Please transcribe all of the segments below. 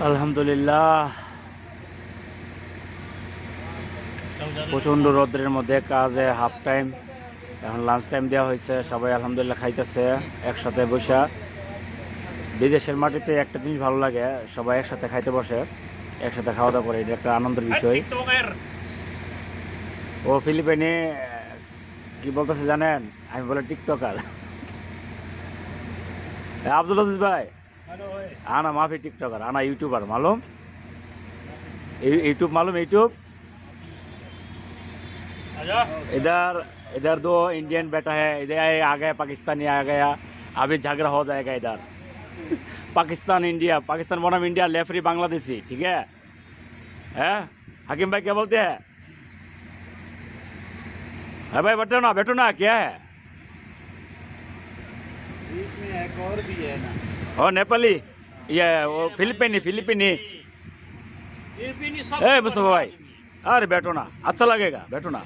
আলহামদুলিল্লাহ, প্রচন্ড রোদ্রের মধ্যে কাজে হাফ টাইম, এখন লাঞ্চ টাইম দেওয়া হয়েছে। সবাই আলহামদুলিল্লাহ খাইতেছে একসাথে বসে। বিদেশের মাটিতে একটা জিনিস ভালো লাগে, সবাই একসাথে খাইতে বসে, একসাথে খাওয়া দাওয়া করে, এটা একটা আনন্দের বিষয়। ও ফিলিপাইনে কি বলতেছে জানেন? আমি বলে টিকটকার। আব্দুল আজিজ ভাই, আনা माफी टिकटॉकर, आना यूट्यूबर मालूम, यूट्यूब मालूम, यूट्यूब। इधर इधर दो इंडियन बैठा है, इधर आ गया पाकिस्तानी आ गया, अभी झगड़ा हो जाएगा इधर। पाकिस्तान इंडिया, पाकिस्तान बनाम इंडिया, लेफ्री बांग्लादेशी, ठीक है? हकीम भाई क्या बोलते हैं? भाई बैठो ना, क्या है? इसमें एक और भी है ना, और नेपाली, ये वो फिलिपिनी। मुस्तफा भाई, अरे बैठो ना, अच्छा लगेगा, बैठो ना,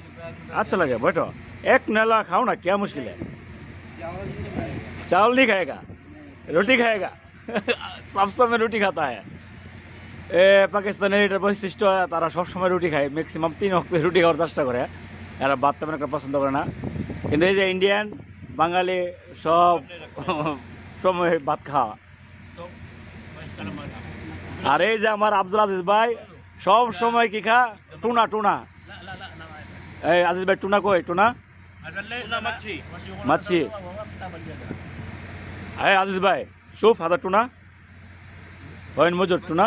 अच्छा लगेगा, बैठो। एक नेला खाओ ना, क्या मुश्किल है? चावल नहीं खाएगा, रोटी खाएगा। सब समय रोटी खाता है। পাকিস্তানের এটা বৈশিষ্ট্য, তারা সবসময় রুটি খায়, ম্যাক্সিমাম 3 ওয়াক্ত রুটি খাওয়ার চেষ্টা করে। এরা ভাত তেমন একটা পছন্দ করে না। কিন্তু এই যে ইন্ডিয়ান, বাঙালি সব সময় ভাত খাওয়া। আর এই যে আমার আব্দুল আজিজ ভাই, সব সময় কি খা? টুনা। এই আজিজ ভাই, টুনা কই? টুনা মাছি। এই আজিজ ভাই, شوف هذا টুনা, وين موجود টুনা?